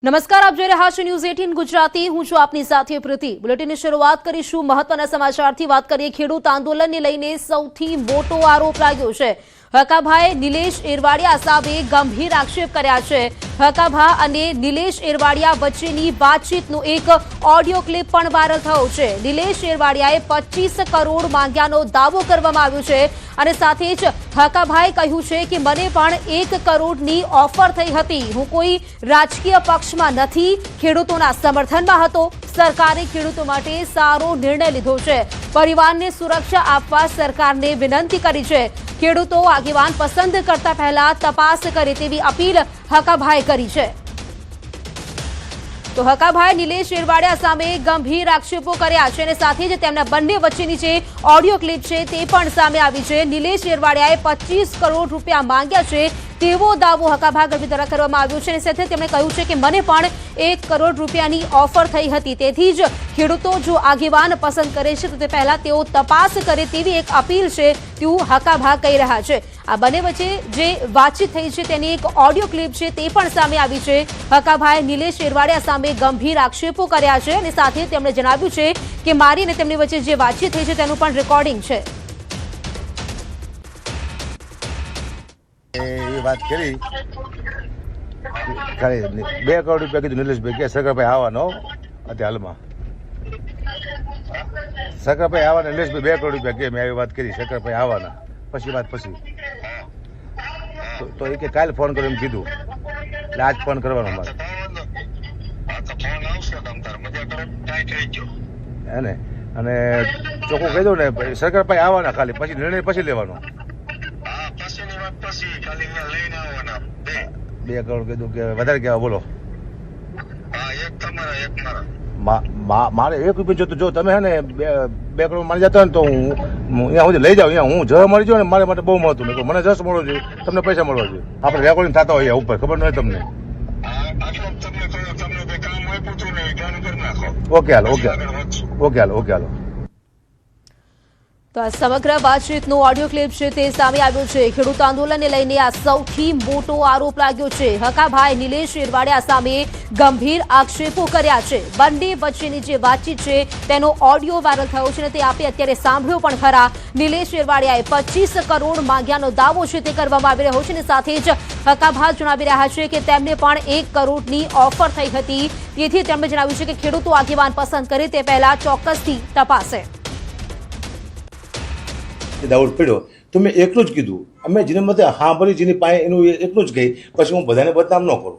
નમસ્કાર, આપ જોઈ રહ્યા છો ન્યૂઝ 18 ગુજરાતી। હું છું આપની સાથે પ્રીતિ। બુલેટિનની શરૂઆત કરીશું મહત્વના સમાચારથી। વાત કરીએ ખેડૂત આંદોલનને લઈને સૌથી મોટો આરોપ લાગ્યો છે। હકાભાઈ નિલેશ એરવાડિયા સામે ગંભીર આક્ષેપ કર્યા છે। હકાભા અને નિલેશ એરવાડિયા વચ્ચેની વાતચીતનો એક ઓડિયો ક્લિપ પણ વાયરલ થયો છે। નિલેશ એરવાડિયાએ 25 કરોડ માંગ્યાનો દાવો કરવામાં આવ્યો છે અને સાથે જ હકાભાઈ કહ્યું છે કે મને પણ 1 કરોડની ઓફર થઈ હતી। હું કોઈ રાજકીય પક્ષમાં નથી, ખેડૂતોના સમર્થનમાં હતો। સરકારે ખેડૂતો માટે સારો નિર્ણય લીધો છે। પરિવારને સુરક્ષા આપવા સરકારને વિનંતી કરી છે। ખેડૂતો આગેવાન પસંદ કરતા પહેલા તપાસ કરે તેવી અપીલ હકાભાઈ કરી છે। તો હકાભાઈ નિલેશ એરવાડિયા સામે ગંભીર આક્ષેપો કર્યા છે અને સાથે જ તેમના બંને વચ્ચેની જે ઓડિયો ક્લિપ છે તે પણ સામે આવી છે। નિલેશ એરવાડિયાએ 25 કરોડ રૂપિયા માંગ્યા છે તેવો દાવો હકાભાઈ ગઢવી દ્વારા કરવામાં આવ્યો છે અને સાથે તેમણે કહ્યું છે કે મને પણ 1 કરોડ રૂપિયાની ઓફર થઈ હતી। તેથી જ ખેડૂતો જો આગેવાન પસંદ કરે છે તો તે પહેલા તેઓ તપાસ કરે તેવી એક અપીલ છે તેવું હકાભાઈ કહી રહ્યા છે। આ બંને વચ્ચે જે વાતચીત થઈ છે તેની એક ઓડિયો ક્લિપ છે તે પણ સામે આવી છે। હકાભાઈ નિલેશ એરવાડિયા સામે ગંભીર આક્ષેપો કર્યા છે અને સાથે તેમણે જણાવ્યું છે કે મારી અને તેમની વચ્ચે જે વાતચીત થઈ છે તેનું પણ રેકોર્ડિંગ છે। એ વાત કરી ખાલી 2 કરોડ રૂપિયા કીધું નિલેશભાઈ કે સરકારભાઈ આવવાનો અત્યારે હાલમાં સરકારભાઈ આવવાના નિલેશભાઈ 2 કરોડ રૂપિયા કે મેં આવી વાત કરી સરકારભાઈ આવવાના પછી વાત પછી તો એ કે કાલે ફોન કર્યો એમ કીધું એટલે આજ ફોન કરવાનો મારે હે ને અને ચોખ્ખું કહી દઉં ને સરકારભાઈ આવવાના ખાલી પછી નિર્ણય પછી લેવાનો 2 કરોડ કીધું કે વધારે કેવા બોલો મારે 1 રૂપિયા જોતું જો તમે હે ને 2 કરોડ મળી જતા ને તો હું અહીંયા સુધી લઈ જાઉં। અહીંયા હું જ મળી જાઉં ને મારે માટે બહુ મહત્વ નહીં, મને જસ મળવો જોઈએ, તમને પૈસા મળવા જોઈએ। આપણે રેકોર્ડિંગ થતા હોય ઉપર ખબર ન હોય તમને। ઓકે હાલો ઓકે હાલો। તો આ સમગ્ર વાતચીતનો ઓડિયો ક્લિપ છે તે સામે આવ્યો છે। ખેડૂત આંદોલનને લઈને આ સૌથી મોટો આરોપ લાગ્યો છે। હકાભાઈ નિલેશ એરવાડિયા સામે ગંભીર આક્ષેપો કર્યા છે। બંને વચ્ચેની જે વાતચીત છે તેનો ઓડિયો વાયરલ થયો છે અને તે આપણે અત્યારે સાંભળ્યો પણ ખરા। નિલેશ એરવાડિયાએ 25 કરોડ માંગ્યાનો દાવો છે તે કરવામાં આવી રહ્યો છે અને સાથે જ હકાભાઈ જણાવી રહ્યા છે કે તેમને પણ 1 કરોડની ઓફર થઈ હતી। તેથી તેમણે જણાવ્યું છે કે ખેડૂતો આગેવાન પસંદ કરે તે પહેલા ચોક્કસથી તપાસે। દાઉડ પડ્યો તો મેં એકલું જ કીધું, અમે જેને મતે સાંભળી જેની પાસે એનું એટલું જ કહી, પછી હું બધાને બદનામ ન કરું।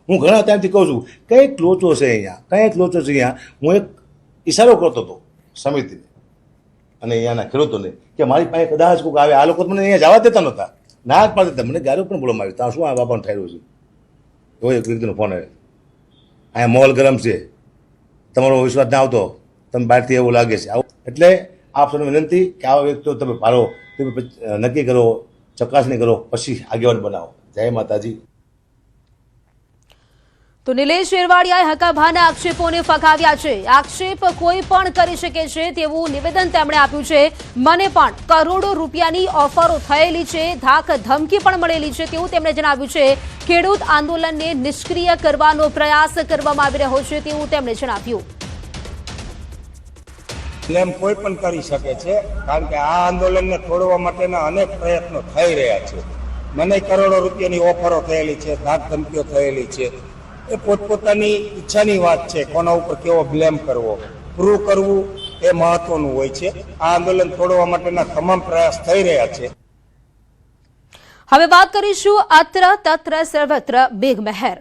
હું ઘણા ટાઈમથી કહું છું કંઈક લોચો છે અહીંયા। હું એક ઈશારો કરતો હતો સમિતિને અને અહીંયાના ખેડૂતોને કે મારી પાસે કદાચ કોઈક આવે, આ લોકો મને અહીંયા જવા દેતા નહોતા, ના જ પાડતા હતા, મને ગારો પણ બોલવામાં આવ્યું ત્યાં શું આ બાપાને થઈ રહ્યું છે। તો એક વ્યક્તિનો ફોન આવ્યો, અહીંયા માહોલ ગરમ છે, તમારો વિશ્વાસ ના આવતો, તમે બહારથી એવું લાગે છે આવું। એટલે આપ સૌને વિનંતી કે આવા વ્યક્તિઓ તમે પાડો, તમે નક્કી કરો, ચકાસણી કરો, પછી આગેવાન બનાવો। જય માતાજી। તો નિલેશ એરવાડિયાએ હકાભાઈના આક્ષેપોને ફગાવ્યા છે। આક્ષેપ કોઈ પણ કરી શકે છે તેવું નિવેદન તેમણે આપ્યું છે। મને પણ કરોડો રૂપિયાની ઓફરો થયેલી છે, ધાક ધમકી પણ મળેલી છે તેવું તેમણે જણાવ્યું છે। ખેડૂત આંદોલનને નિષ્ક્રિય કરવાનો પ્રયાસ કરવામાં આવી રહ્યો છે તેવું તેમણે જણાવ્યું। ક્લેમ કોઈ પણ કરી શકે છે, કારણ કે આ આંદોલનને તોડવા માટેના અનેક પ્રયત્નો થઈ રહ્યા છે। મને કરોડો રૂપિયાની ઓફરો થયેલી છે, ધાક ધમકીઓ થયેલી છે। એ પોતપોતાની ઈચ્છાની વાત છે, કોના ઉપર કેવો બ્લેમ કરવો, પ્રૂવ કરવું એ મહત્વનું હોય છે। આ આંદોલન તોડવા માટેના તમામ પ્રયાસ થઈ રહ્યા છે। હવે વાત કરીશું અત્ર તત્ર સર્વત્ર મેઘમહેર।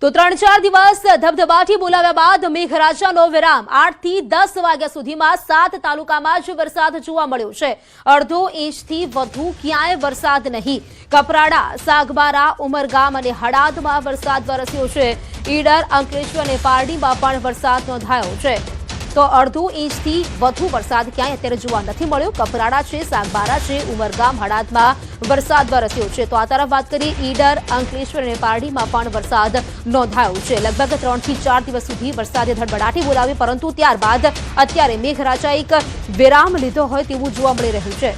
તો 3-4 દિવસ ધબધબાટી બોલાવ્યા બાદ મેઘરાજાનો વિરામ। 8 થી 10 વાગ્યા સુધીમાં 7 તાલુકામાં જ વરસાદ જોવા મળ્યો છે। અડધો ઇંચથી વધુ ક્યાંય વરસાદ નહીં। કપરાડા, સાગબારા, ઉમરગામ અને હળાદમાં વરસાદ વરસ્યો છે। ઈડર, અંકલેશ્વર અને પારડીમાં પણ વરસાદ નોંધાયો છે। તો અડધો ઇંચથી વધુ વરસાદ ક્યાંય અત્યારે જોવા નથી મળ્યો. કપરાડા છે, સાગબારા છે, ઉમરગામ, હળાદમાં વરસાદ વરસ્યો છે. તો આ તરફ વાત કરીએ ઈડર, અંકલેશ્વર અને પારડીમાં પણ વરસાદ નોંધાયો છે. લગભગ 3 થી 4 દિવસ સુધી વરસાદે ધડબડાટી બોલાવી, પરંતુ ત્યારબાદ અત્યારે મેઘરાજાએ એક વિરામ લીધો હોય તેવું જોવા મળી રહ્યું છે.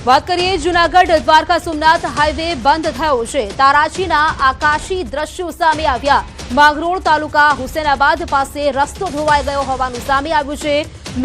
વાત કરીએ જૂનાગઢ દ્વારકા સોમનાથ હાઈવે બંધ થયો છે. તારાજીના આકાશી દ્રશ્યો સામે આવ્યા. માંગરોળ તાલુકા હુસેનાબાદ પાસે રસ્તો ધોવાઈ ગયો હોવાનું સામે આવ્યું છે.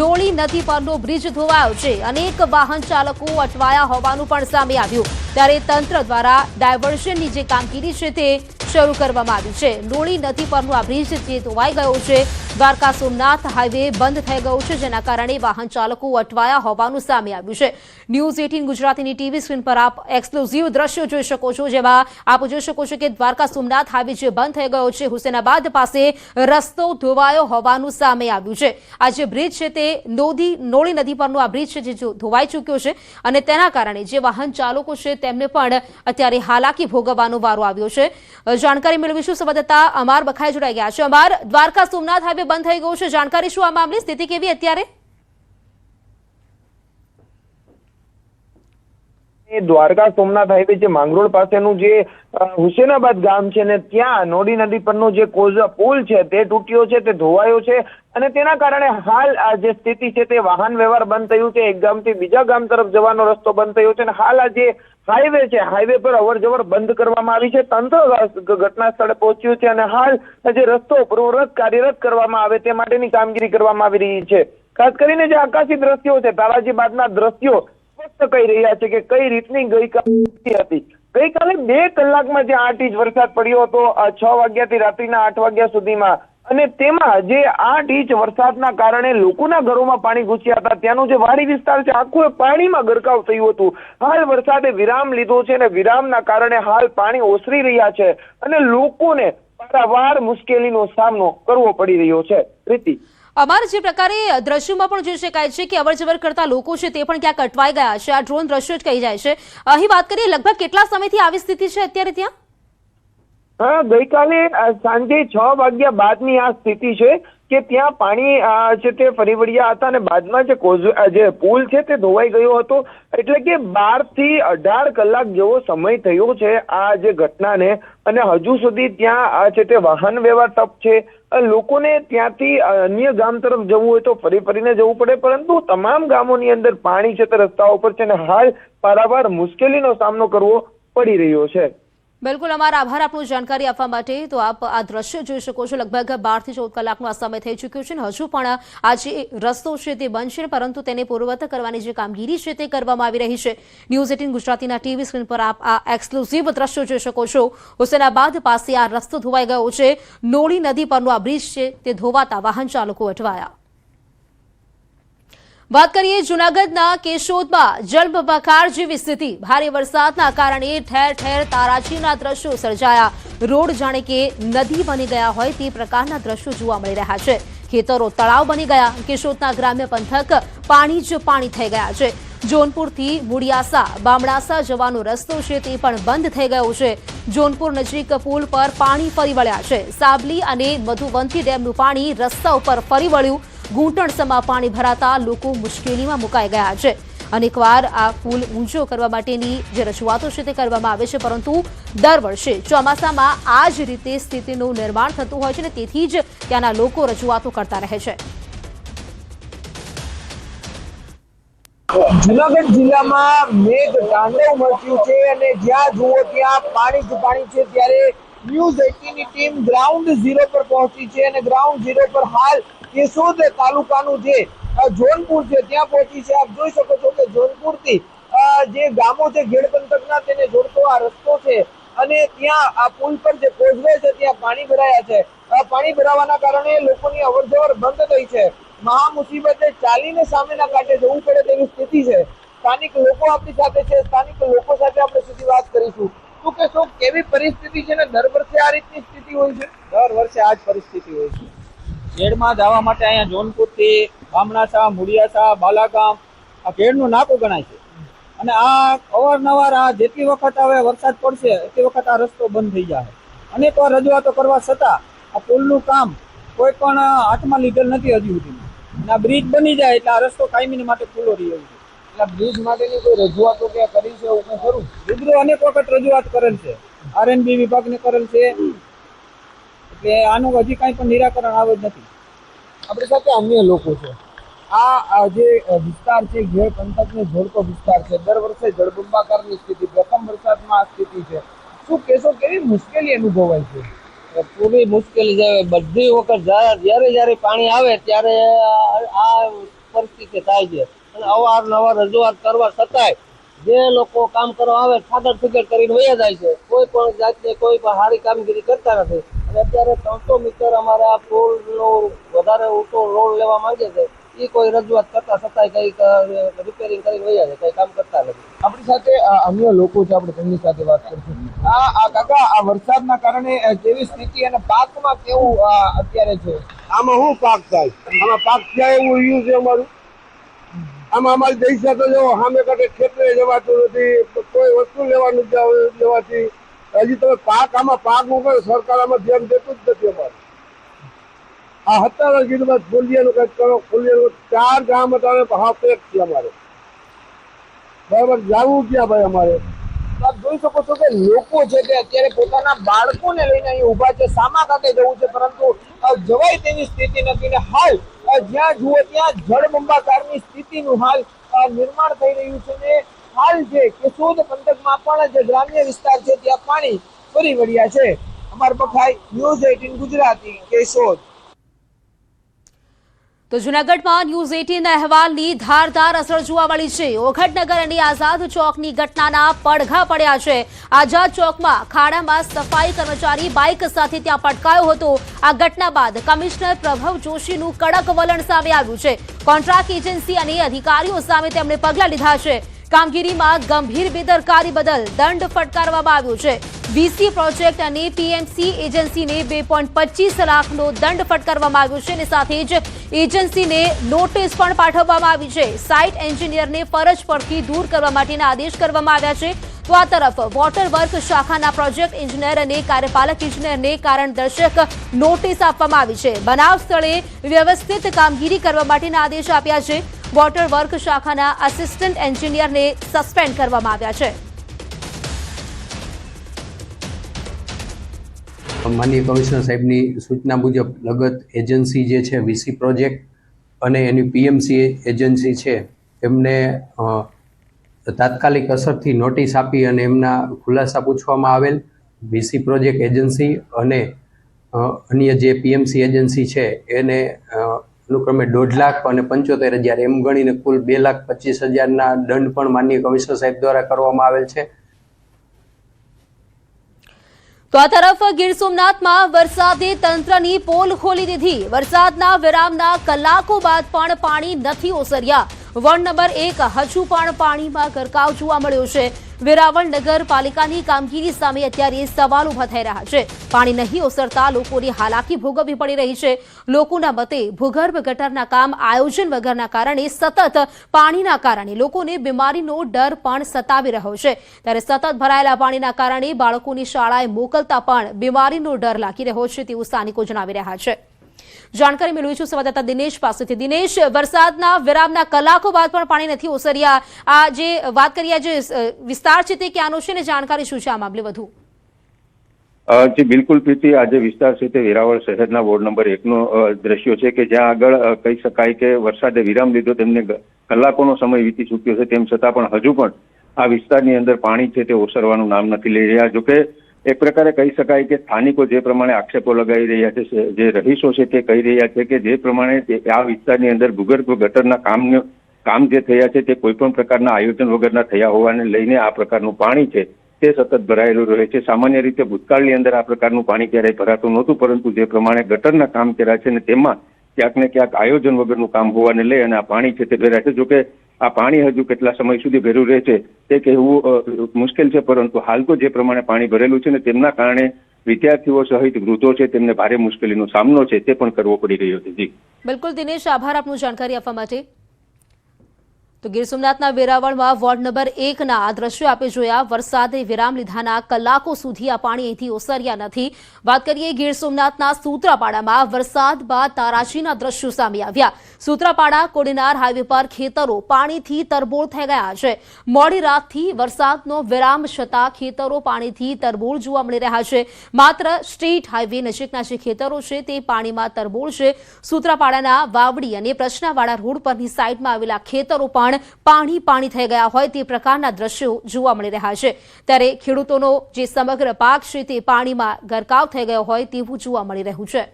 નોળી નદી પરનો બ્રિજ ધોવાયો છે. અનેક વાહન ચાલકો અટવાયા હોવાનું પણ સામે આવ્યું. ત્યારે તંત્ર દ્વારા ડાયવર્ઝનની જે કામગીરી છે તે શરૂ કરવામાં આવી છે. નોળી નદી પરનો આ બ્રિજ જે ધોવાઈ ગયો છે. દ્વારકા સોમનાથ હાઈવે બંધ થઈ ગયો છે, જેના કારણે વાહન ચાલકો અટવાયા હોવાનું સામે આવ્યું છે. ન્યૂઝ 18 ગુજરાતીની ટીવી સ્ક્રીન પર આપ એક્સક્લુઝિવ દ્રશ્યો જોઈ શકો છો, જેમાં આપ જોઈ શકો છો કે દ્વારકા સોમનાથ હાઈવે જે બંધ થઈ ગયો છે, હુસેનાબાદ પાસે રસ્તો ધોવાયો હોવાનું સામે આવ્યું છે. આ જે બ્રિજ છે તે નોળી નદી પરનો આ બ્રિજ છે જે ધોવાઈ ચૂક્યો છે, અને તેના કારણે જે વાહન ચાલકો છે તેમને પણ અત્યારે હાલાકી ભોગવવાનો વારો આવ્યો છે. જાણકારી મેળવીશું. સંવાદદાતા અમાર બખાઈ જોડાઈ ગયા છે. અમાર, દ્વારકા સોમનાથ હાઈવે બંધ થઈ ગયું છે, જાણકારી શું આ મામલે? સ્થિતિ કેવી અત્યારે? દ્વારકા સોમનાથ હાઈવે જે માંગરોળ પાસેનું જે હુસેનાબાદ ગામ છે ને ત્યાં નોડી નદી પરનો જે પુલ છે તે તૂટ્યો છે, તે ધોવાયો છે, અને તેના કારણે હાલ આ જે સ્થિતિ છે તે વાહન વ્યવહાર બંધ થયું છે. એક ગામથી બીજા ગામ તરફ જવાનો રસ્તો બંધ થયો છે, અને હાલ આ જે હાઈવે છે, હાઈવે પર અવર જવર બંધ કરવામાં આવી છે. તંત્ર ઘટના સ્થળે પહોંચ્યું છે, અને હાલ જે રસ્તો પૂર્વવત કાર્યરત કરવામાં આવે તે માટેની કામગીરી કરવામાં આવી રહી છે. ખાસ કરીને જે આકાશી દ્રશ્યો છે, તારાજી બાદના દ્રશ્યો સ્પષ્ટ કહી રહ્યા છે કે કઈ રીતની ગઈકાલે હતી. ગઈકાલે 2 કલાકમાં જે 8 ઇંચ વરસાદ પડ્યો હતો, 6 વાગ્યાથી રાત્રિના 8 વાગ્યા સુધીમાં, અને તેમાં જે 8 ઇંચ વરસાદના કારણે લોકોના ઘરોમાં પાણી ઘૂસ્યા હતા. ત્યાંનો જે વાડી વિસ્તાર છે આખું પાણીમાં ગરકાવ થયું હતું. હાલ વરસાદે વિરામ લીધો છે, અને વિરામના કારણે હાલ પાણી ઓસરી રહ્યા છે, અને લોકોને પારાવાર મુશ્કેલીનો સામનો કરવો પડી રહ્યો છે. પ્રીતિ, અમારે જે પ્રકારે દ્રશ્યોમાં પણ જોઈ શકાય છે કે અવરજવર કરતા લોકો છે તે પણ ક્યાંક અટવાઈ ગયા છે. આ ડ્રોન દ્રશ્યો જ કહી જાય છે. અહીં વાત કરીએ, લગભગ કેટલા સમયથી આવી સ્થિતિ છે અત્યારે ત્યાં? હા, ગઈકાલે સાંજે 6 વાગ્યા બાદની આ સ્થિતિ છે કે ત્યાં પાણી છે તે ફરી વળ્યા હતા, અને બાદમાં જે પુલ છે તે ધોવાઈ ગયો હતો. એટલે કે 12 થી 18 કલાક જેવો સમય થયો છે આ જે ઘટનાને, અને હજુ સુધી ત્યાં છે તે વાહન વ્યવહાર ઠપ છે. લોકોને ત્યાંથી અન્ય ગામ તરફ જવું હોય તો ફરી ફરીને જવું પડે, પરંતુ તમામ ગામોની અંદર પાણી છે તે રસ્તાઓ પર છે, અને હાલ પારાવાર મુશ્કેલીનો સામનો કરવો પડી રહ્યો છે. બિલકુલ, અમારા આભાર આપનું જાણકારી આપવા માટે. તો આપ આ દ્રશ્ય જોઈ શકો છો. લગભગ 12 થી 14 કલાકનો આ સમય થઈ ચૂક્યો છે, અને હજુ પણ આ જે રસ્તો છે તે બંધ છે, પરંતુ તેને પૂર્વવત કરવાની જે કામગીરી છે તે કરવામાં આવી રહી છે. ન્યૂઝ 18 ગુજરાતીના ટીવી સ્ક્રીન પર આપ આ એક્સક્લુઝિવ દ્રશ્યો જોઈ શકો છો. હુસેનાબાદ પાસે આ રસ્તો ધોવાઈ ગયો છે. નોળી નદી પરનો આ બ્રિજ છે તે ધોવાતા વાહન ચાલકો અટવાયા. વાત કરીએ જૂનાગઢના કેશોદમાં જળબંબાકાર જેવી સ્થિતિ. ભારે વરસાદના કારણે ઠેર ઠેર તારાજીના દ્રશ્યો સર્જાયા. રોડ જાણે કે નદી બની ગયા હોય તે પ્રકારના દ્રશ્યો જોવા મળી રહ્યા છે. ખેતરો તળાવ બની ગયા. કેશોદના ગ્રામ્ય પંથક પાણી જ પાણી થઈ ગયા છે. જોનપુરથી મુડિયાસા બામણાસા જવાનો રસ્તો છે તે પણ બંધ થઈ ગયો છે. જોનપુર નજીક પુલ પર પાણી ફરી વળ્યા છે. સાબલી અને મધુવંતી ડેમનું પાણી રસ્તા ઉપર ફરી વળ્યું. ઘૂંટણસમાં પાણી ભરાતા લોકો મુશ્કેલીમાં મુકાઈ ગયા છે. અનેકવાર આ પુલ ઊંચો કરવા માટેની જે રજૂઆતો છે તે કરવામાં આવે છે, પરંતુ દર વર્ષે ચોમાસામાં આ જ રીતે સ્થિતિનું નિર્માણ થતું હોય છે, અને તેથી જ ત્યાંના લોકો રજૂઆતો કરતા રહે છે. જૂનાગઢ જિલ્લામાં મેઘ તાંડવ મચ્યું છે, અને જ્યાં જુઓ ત્યાં પાણી જ પાણી છે. ત્યારે ન્યૂઝ 18 ની ટીમ ગ્રાઉન્ડ ઝીરો પર પહોંચી છે, અને ગ્રાઉન્ડ ઝીરો પર હાલ કેશોદ તાલુકાનું જે જોનપુર છે ત્યાં પહોંચી છે. આપ જોઈ શકો છો કે જોનપુરથી જે ગામો છે ઘેડ પંથકના તેને જોડતો આ રસ્તો છે, અને ત્યાં આ પુલ પર જે કોઝવે છે ત્યાં પાણી ભરાયા છે. પાણી ભરાવાના કારણે લોકોની અવરજવર બંધ થઈ છે. મહા મુસીબતે ચાલીને સામેના કાંઠે જવું પડે તેવી સ્થિતિ છે. સ્થાનિક લોકો આપણી સાથે છે, સ્થાનિક લોકો સાથે આપણે સીધી વાત કરીશું. શું કહેશો, કેવી પરિસ્થિતિ છે, ને દર વર્ષે આ રીતની સ્થિતિ હોય છે? દર વર્ષે આ જ પરિસ્થિતિ હોય છે. ખેડમાં જવા માટે અહીંયા જોનપુરથી બામણાસા, મુડિયાસા, બાલાગામ આ ખેડનું નાકું ગણાય છે, અને આ અવારનવાર આ જેટલી વખત હવે વરસાદ પડશે એટલી વખત આ રસ્તો બંધ થઈ જાય. અનેક વાર રજૂઆતો કરવા છતાં આ પુલનું કામ કોઈ પણ હાથમાં લીધેલ નથી હજી સુધી. અને આ બ્રિજ બની જાય એટલે આ રસ્તો કાયમી માટે ખુલ્લો રહી છે. એટલે બ્રિજ માટેની કોઈ રજૂઆતો કે કરી છે એવું કંઈ ખરું? રૂબરૂ અનેક વખત રજૂઆત કરેલ છે, આરએનબી વિભાગને કરેલ છે, એટલે આનું હજી કાંઈ પણ નિરાકરણ આવે જ નથી. આપણી સાથે અન્ય લોકો છે. આ જે વિસ્તાર છે ઘેડ પંથકને જોડતો વિસ્તાર છે, દર વર્ષે જળબંબાકારની સ્થિતિ, પ્રથમ વરસાદમાં આ સ્થિતિ છે. શું કહેશો, કેવી મુશ્કેલી અનુભવાય છે? પૂરી મુશ્કેલી છે. બધી વખત જ્યારે પાણી આવે ત્યારે આ પરિસ્થિતિ થાય છે અને અવારનવાર રજૂઆત કરવા છતાંય જે લોકો કામ કરવા આવે ઠાકર ઠુકર કરીને વયા જાય છે. કોઈ પણ જાતની કોઈ પણ સારી કામગીરી કરતા નથી. અને અત્યારે 300 મીટર અમારે આ પુલનો વધારે ઊંચો રોડ લેવા માંગે છે, એ કોઈ રજૂઆત કરતા છતાંય કંઈક રિપેરિંગ કરીને વયા જાય, કંઈ કામ કરતા નથી. આપણી સાથે અન્ય લોકો છે, આપણે તેમની સાથે વાત કરીશું. આ કાકા, આ વરસાદના કારણે કેવી સ્થિતિ અને પાકમાં કેવું અત્યારે છે? આમાં શું પાક થાય? આમાં પાક થાય એવું રહ્યું છે અમારું. આમાં અમારી પૈસા તો જો સામે કાંઠે ખેતરે જવાતું નથી, કોઈ વસ્તુ લેવાનું લેવાથી. હજી તમે પાક આમાં પાક ઉપર સરકાર આમાં ધ્યાન દેતું જ નથી અમારે. આ 17 કીધું બાદ ફોલિયાનું કંઈક કરો, ફોલિયાનું 4 ગામ હતા હા પેક છે અમારે. બરાબર, જવું ક્યાં ભાઈ અમારે? આપ જોઈ શકો છો કે લોકો છે તે અત્યારે પોતાના બાળકોને લઈને અહીં ઉભા છે, સામા કાંઠે જવું છે પરંતુ જવાય તેવી સ્થિતિ નથી. ને હાલ જ્યાં જુઓ ત્યાં જળબંબાકારની સ્થિતિનું હાલ નિર્માણ થઈ રહ્યું છે. ને હાલ છે કેશોદ પંથકમાં પણ જે ગ્રામ્ય વિસ્તાર છે ત્યાં પાણી ફરી વળ્યા છે. અમર બખાઈ, ન્યૂઝ 18 ગુજરાતી, કેશોદ. તો જૂનાગઢમાં ન્યૂઝ 18 અહેવાલની ધારદાર અસર જોવા મળી છે. ઓખટનગર અને આઝાદ ચોકની ઘટનાના પડઘા પડ્યા છે. આઝાદ ચોકમાં ખાડામાં સફાઈ કર્મચારી બાઇક સાથે ત્યાં પટકાયો હતો. આ ઘટના બાદ કમિશનર પ્રભવ જોશીનું કડક વલણ સામે આવ્યું છે. કોન્ટ્રાક્ટ એજન્સી અને અધિકારીઓ સામે તેમણે પગલાં લીધા છે. કામગીરીમાં ગંભીર બેદરકારી બદલ દંડ ફટકારવામાં આવ્યો છે. વીસી પ્રોજેક્ટ અને પીએમસી એજન્સીને 2.25 લાખનો દંડ ફટકારવામાં આવ્યો છે અને સાથે જ એજન્સીને નોટિસ પણ પાઠવવામાં આવી છે. સાઇટ એન્જિનિયરને ફરજ પરથી દૂર કરવા માટેના આદેશ કરવામાં આવ્યા છે. તો આ તરફ વોટર વર્ક શાખાના પ્રોજેક્ટ એન્જિનિયર અને કાર્યપાલક એન્જિનિયરને કારણદર્શક નોટિસ આપવામાં આવી છે. બનાવ સ્થળે વ્યવસ્થિત કામગીરી કરવા માટેના આદેશ આપ્યા છે. વોટર વર્ક શાખાના આસિસ્ટન્ટ એન્જિનિયરને સસ્પેન્ડ કરવામાં આવ્યા છે. માનનીય કમિશનર સાહેબની સૂચના મુજબ લગત એજન્સી જે છે વીસી પ્રોજેક્ટ અને એની પીએમસી એજન્સી છે એમને તાત્કાલિક અસરથી નોટિસ આપી અને એમના ખુલાસા પૂછવામાં આવેલ. વીસી પ્રોજેક્ટ એજન્સી અને અન્ય જે પીએમસી એજન્સી છે એને અનુક્રમે 1.5 લાખ અને 75,000 એમ ગણીને કુલ 2,25,000ના દંડ પણ માનનીય કમિશનર સાહેબ દ્વારા કરવામાં આવેલ છે. તો આ તરફ ગીર સોમનાથમાં વરસાદે તંત્રની પોલ ખોલી દીધી. વરસાદના વિરામના કલાકો બાદ પણ પાણી નથી ઓસર્યા. વોર્ડ નંબર 1 હજુ પણ પાણીમાં ગરકાવ જોવા મળ્યો છે. વેરાવળ નગરપાલિકાની કામગીરી સામે અત્યારે સવાલ ઉભા થઈ રહ્યા છે. પાણી નહીં ઓસરતા લોકોની હાલાકી ભોગવવી પડી રહી છે. લોકોના મતે ભૂગર્ભ ગટરના કામ આયોજન વગરના કારણે સતત પાણીના કારણે લોકોને બીમારીનો ડર પણ સતાવી રહ્યો છે. ત્યારે સતત ભરાયેલા પાણીના કારણે બાળકોની શાળાએ મોકલતા પણ બીમારીનો ડર લાગી રહ્યો છે તેવું સ્થાનિકો જણાવી રહ્યા છે. જાણકારી મેળવીશું સંવાદદાતા દિનેશ પાસેથી. દિનેશ, વરસાદના વિરામના કલાકો બાદ પણ પાણી નથી ઓસર્યા. આ જે વાત કરીએ જે વિસ્તાર છે તે ક્યાંનો છે ને જાણકારી શું છે આ મામલે વધુ? જી બિલકુલ પ્રીતિ, આ જે વિસ્તાર છે તે વેરાવળ શહેરના વોર્ડ નંબર 1નો દ્રશ્યો છે કે જ્યાં આગળ કહી શકાય કે વરસાદે વિરામ લીધો, તેમને કલાકોનો સમય વીતી ચૂક્યો છે. તેમ છતાં પણ હજુ પણ આ વિસ્તારની અંદર પાણી છે તે ઓસરવાનું નામ નથી લઈ રહ્યા. જોકે એક પ્રકારે કહી શકાય કે સ્થાનિકો જે પ્રમાણે આક્ષેપો લગાવી રહ્યા છે, જે રહીશો છે તે કહી રહ્યા છે કે જે પ્રમાણે આ વિસ્તારની અંદર ભૂગર્ભ ગટરના કામ જે થયા છે તે કોઈ પણ પ્રકારના આયોજન વગરના થયા હોવાને લઈને આ પ્રકારનું પાણી છે તે સતત ભરાયેલું રહે છે. સામાન્ય રીતે ભૂતકાળની અંદર આ પ્રકારનું પાણી ક્યારેય ભરાતું નહોતું, પરંતુ જે પ્રમાણે ગટરના કામ કર્યા છે ને તેમાં ક્યાંક ને ક્યાંક આયોજન વગરનું કામ હોવાને લઈ અને આ પાણી છે તે ભરાય છે. જોકે આ પાણી હજુ કેટલા સમય સુધી ભરેલું રહે છે તે કહેવું મુશ્કેલ છે, પરંતુ હાલ તો જે પ્રમાણે પાણી ભરેલું છે ને તેમના કારણે વિદ્યાર્થીઓ સહિત વૃદ્ધો છે તેમને ભારે મુશ્કેલીનો સામનો છે તે પણ કરવો પડી રહ્યો છે. જી બિલકુલ દિનેશ, આભાર આપનું જાણકારી આપવા માટે. તો ગીર સોમનાથના વેરાવળમાં વોર્ડ નંબર 1ના આ દ્રશ્યો આપે જોયા. વરસાદે વિરામ લીધાના કલાકો સુધી આ પાણી અહીંથી ઓસર્યા નથી. વાત કરીએ ગીર સોમનાથના સૂત્રાપાડામાં વરસાદ બાદ તારાજીના દ્રશ્યો સામે આવ્યા. સૂત્રાપાડા કોડીનાર હાઈવે પર ખેતરો પાણીથી તરબોળ થઈ ગયા છે. મોડી રાતથી વરસાદનો વિરામ છતાં ખેતરો પાણીથી તરબોળ જોવા મળી રહ્યા છે. માત્ર સ્ટેટ હાઈવે નજીકના જે ખેતરો છે તે પાણીમાં તરબોળ છે. સૂત્રાપાડાના વાવડી અને પ્રશ્નાવાડા રોડ પરની સાઈડમાં આવેલા ખેતરો પણ પાણી થઈ ગયા હોય તે પ્રકારના દ્રશ્યો જોવા મળી રહ્યા છે. ત્યારે ખેડૂતોનો જે સમગ્ર પાક છે તે પાણીમાં ગરકાવ થઈ ગયો હોય તેવું જોવા મળી રહ્યું છે.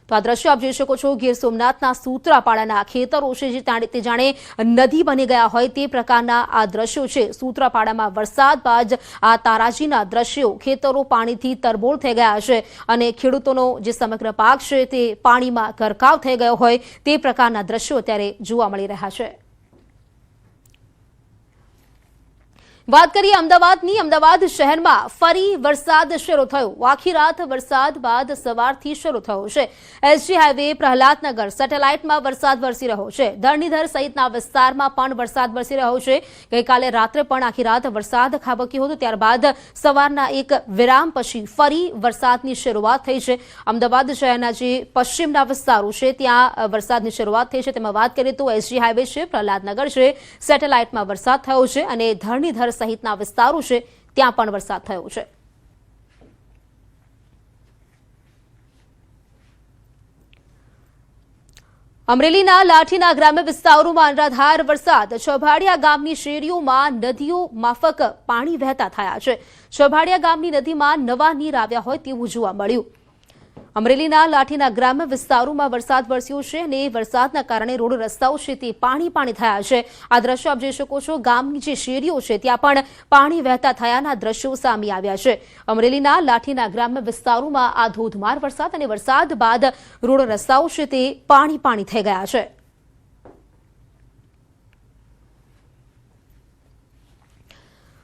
તો આ દ્રશ્યો આપ જોઈ શકો છો. ગીર સોમનાથના સૂત્રાપાડાના ખેતરો છે જે તે જાણે નદી બની ગયા હોય તે પ્રકારના આ દ્રશ્યો છે. સૂત્રાપાડામાં વરસાદ બાદ આ તારાજીના દ્રશ્યો, ખેતરો પાણીથી તરબોળ થઈ ગયા છે અને ખેડૂતોનો જે સમગ્ર પાક છે તે પાણીમાં ગરકાવ થઈ ગયો હોય તે પ્રકારના દ્રશ્યો અત્યારે જોવા મળી રહ્યા છે. વાત કરીએ અમદાવાદની. અમદાવાદ શહેરમાં ફરી વરસાદ શરૂ થયો. આખી રાત વરસાદ બાદ સવારથી શરૂ થયો છે. એસજી હાઈવે, પ્રહલાદનગર, સેટેલાઇટમાં વરસાદ વરસી રહ્યો છે. ધરણીધર સહિતના વિસ્તારમાં પણ વરસાદ વરસી રહ્યો છે. ગઈકાલે રાત્રે પણ આખી રાત વરસાદ ખાબક્યો હતો. ત્યારબાદ સવારના એક વિરામ પછી ફરી વરસાદની શરૂઆત થઈ છે. અમદાવાદ શહેરના જે પશ્ચિમના વિસ્તારો છે ત્યાં વરસાદની શરૂઆત થઈ છે. તેમાં વાત કરીએ તો એસજી હાઈવે છે, પ્રહલાદનગર છે, સેટેલાઇટમાં વરસાદ થયો છે અને ધરણીધર સહિતના વિસ્તારો છે ત્યાં પણ વરસાદ થયો છે. અમરેલીના લાઠીના ગ્રામ્ય વિસ્તારોમાં અનરાધાર વરસાદ. છભાડિયા ગામની શેરીઓમાં નદીઓ માફક પાણી વહેતા થયા છે. છભાડિયા ગામની નદીમાં નવા નીર આવ્યા હોય તેવું જોવા મળ્યું. અમરેલીના લાઠીના ગ્રામ્ય વિસ્તારોમાં વરસાદ વરસ્યો છે અને વરસાદના કારણે રોડ રસ્તાઓ છે તે પાણી થયા છે. આ દ્રશ્યો આપ જોઈ શકો છો. ગામની જે શેરીઓ છે ત્યાં પણ પાણી વહેતા થયાના દ્રશ્યો સામે આવ્યા છે. અમરેલીના લાઠીના ગ્રામ્ય વિસ્તારોમાં આ ધોધમાર વરસાદ અને વરસાદ બાદ રોડ રસ્તાઓ છે તે પાણી થઈ ગયા છે.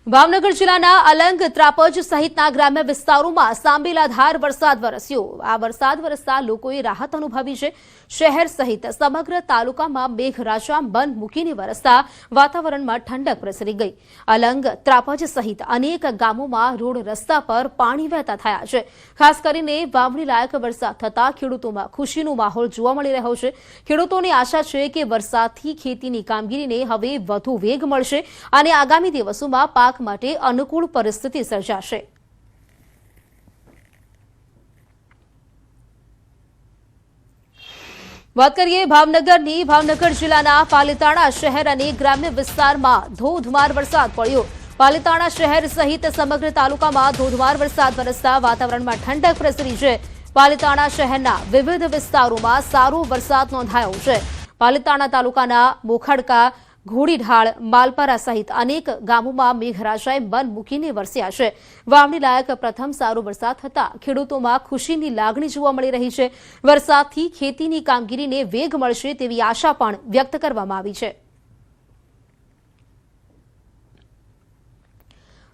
ભાવનગર જિલ્લાના અલંગ, ત્રાપજ સહિતના ગ્રામ્ય વિસ્તારોમાં સાંબેલાધાર વરસાદ વરસ્યો. આ વરસાદ વરસતા લોકોએ રાહત અનુભવી છે. શહેર સહિત સમગ્ર તાલુકામાં મેઘરાજા બંધ મૂકીને વરસતા વાતાવરણમાં ઠંડક પ્રસરી ગઈ. અલંગ, ત્રાપજ સહિત અનેક ગામોમાં રોડ રસ્તા પર પાણી વહેતા થયા છે. ખાસ કરીને વાવણી લાયક વરસાદ થતા ખેડૂતોમાં ખુશીનો માહોલ જોવા મળી રહ્યો છે. ખેડૂતોને આશા છે કે વરસાદથી ખેતીની કામગીરીને હવે વધુ વેગ મળશે અને આગામી દિવસોમાં પાક માટે અનુકૂળ પરિસ્થિતિ સર્જાશે. વાત કરીએ ભાવનગરની. ભાવનગર જિલ્લાના પાલીતાણા શહેર અને ગ્રામ્ય વિસ્તારમાં ધોધમાર વરસાદ પડ્યો. પાલીતાણા શહેર સહિત સમગ્ર તાલુકામાં ધોધમાર વરસાદ વરસતા વાતાવરણમાં ઠંડક પ્રસરી છે. પાલીતાણા શહેરના વિવિધ વિસ્તારોમાં સારો વરસાદ નોંધાયો છે. પાલીતાણા તાલુકાના મોખડકા, ઘોડીઢાળ, માલપરા સહિત અનેક ગામોમાં મેઘરાજાએ મન મૂકીને વરસ્યા છે. વાવણી લાયક પ્રથમ સારો વરસાદ થતા ખેડૂતોમાં ખુશીની લાગણી જોવા મળી રહી છે. વરસાદથી ખેતીની કામગીરીને વેગ મળશે તેવી આશા પણ વ્યક્ત કરવામાં આવી છે.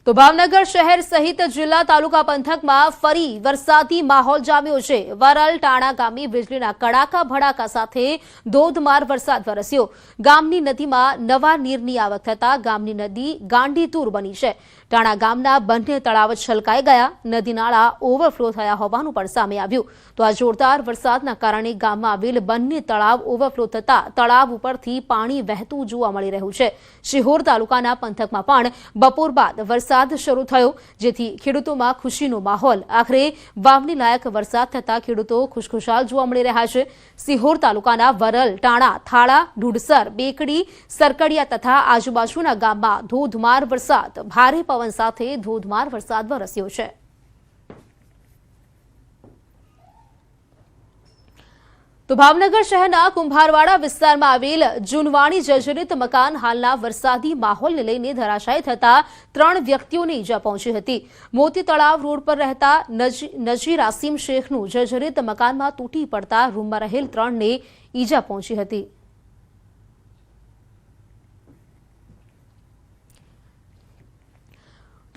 તો ભાવનગર શહેર સહિત જિલ્લા તાલુકા પંથકમાં ફરી વરસાદી માહોલ જામ્યો છે. વરલ, ટાણા ગામે વીજળીના કડાકા ભડાકા સાથે ધોધમાર વરસાદ વરસ્યો. ગામની નદીમાં નવા નીરની આવક થતા ગામની નદી ગાંડીતુર બની છે. ટાણા ગામના બંને તળાવ છલકાઈ ગયા. નદી નાળા ઓવરફ્લો થયા હોવાનું પણ સામે આવ્યું. તો આ જોરદાર વરસાદના કારણે ગામમાં આવેલ બંને તળાવ ઓવરફ્લો થતા તળાવ ઉપરથી પાણી વહેતું જોવા મળી રહ્યું છે. શિહોર તાલુકાના પંથકમાં પણ બપોર બાદ વરસાદ શરૂ થયો, જેથી ખેડૂતોમાં ખુશીનો માહોલ. આખરે વાવણી લાયક વરસાદ થતા ખેડૂતો ખુશખુશાલ જોવા મળી રહ્યા છે. સિહોર તાલુકાના વરલ, ટાણા, થાળા, ઢુડસર, બેકડી, સરકડિયા તથા આજુબાજુના ગામમાં ધોધમાર વરસાદ, ભારે પવન સાથે ધોધમાર વરસાદ વરસ્યો છે. તો ભાવનગર શહેરના કુંભારવાડા વિસ્તારમાં આવેલ જૂનવાણી જર્જરિત મકાન હાલના વરસાદી માહોલને લઈને ધરાશાયી થતા 3 વ્યક્તિઓને ઈજા પહોંચી હતી. મોતી તળાવ રોડ પર રહેતા નજીર આસિમ શેખનું જર્જરિત મકાનમાં તૂટી પડતા રૂમમાં રહેલ 3ને ઈજા પહોંચી હતી.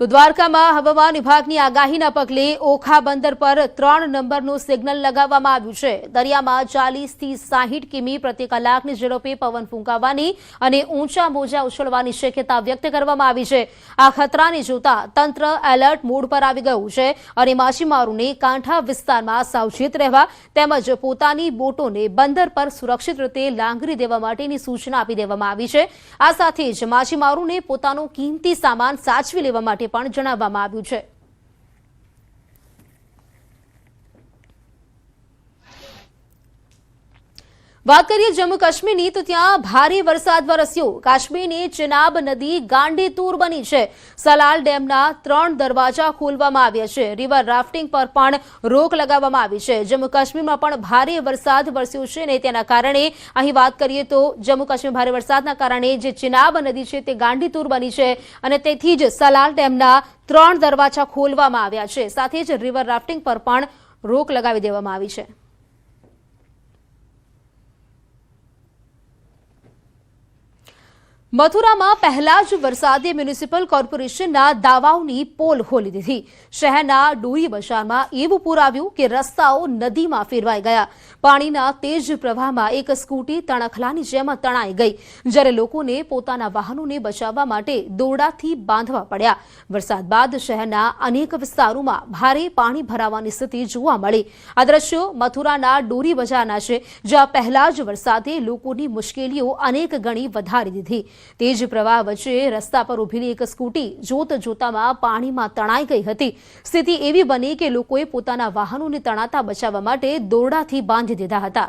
તો દ્વારકામાં હવામાન વિભાગની આગાહીના પગલે ઓખા બંદર પર 3 નંબરનું સિગ્નલ લગાવવામાં આવ્યું છે. દરિયામાં 40 થી 60 કિમી પ્રતિ કલાકની ઝડપે પવન ફૂંકાવાની અને ઊંચા મોજા ઉછળવાની શક્યતા વ્યક્ત કરવામાં આવી છે. આ ખતરાને જોતા તંત્ર એલર્ટ મોડ પર આવી ગયું છે અને માછીમારોને કાંઠા વિસ્તારમાં સાવચેત રહેવા તેમજ પોતાની બોટોને બંદર પર સુરક્ષિત રીતે લાંગરી દેવા માટેની સૂચના આપી દેવામાં આવી છે. આ સાથે જ માછીમારોને પોતાનો કિંમતી સામાન સાચવી લેવા માટે પણ જણાવવામાં આવ્યું છે. વાત કરીએ જમ્મુ કાશ્મીરની તો ત્યાં ભારે વરસાદ વરસ્યો. કાશ્મીરની ચેનાબ નદી ગાંડીતુર બની છે. સલાલ ડેમના 3 દરવાજા ખોલવામાં આવ્યા છે. રિવર રાફ્ટિંગ પર પણ રોક લગાવવામાં આવી છે. જમ્મુ કાશ્મીરમાં પણ ભારે વરસાદ વરસ્યો છે અને તેના કારણે અહીં વાત કરીએ તો જમ્મુ કાશ્મીર ભારે વરસાદના કારણે જે ચેનાબ નદી છે તે ગાંડીતુર બની છે અને તેથી જ સલાલ ડેમના 3 દરવાજા ખોલવામાં આવ્યા છે. સાથે જ રિવર રાફ્ટિંગ પર પણ રોક લગાવી દેવામાં આવી છે. મથુરામાં પહેલા જ વરસાદે મ્યુનિસિપલ કોર્પોરેશનના દાવાઓની પોલ ખોલી દીધી. શહેરના ડોઈ બજારમાં એવું પૂર આવ્યું કે રસ્તાઓ નદીમાં ફેરવાઈ ગયા. પાણીના તેજ પ્રવાહમાં એક સ્કૂટી તણખલાની જેમ તણાઈ ગઈ, જ્યારે લોકોને પોતાના વાહનોને બચાવવા માટે દોરડાથી બાંધવા પડ્યા. વરસાદ બાદ શહેરના અનેક વિસ્તારોમાં ભારે પાણી ભરાવાની સ્થિતિ જોવા મળી. આ દ્રશ્યો મથુરાના ડોરી બજારના છે, જ્યાં પહેલા જ વરસાદે લોકોની મુશ્કેલીઓ અનેક ગણી વધારી દીધી. તેજ પ્રવાહ વચ્ચે રસ્તા પર ઉભેલી એક સ્કૂટી જોતામાં પાણીમાં તણાઈ ગઈ હતી. સ્થિતિ એવી બની કે લોકોએ પોતાના વાહનોને તણાતા બચાવવા માટે દોરડાથી બાંધી દીધા હતા.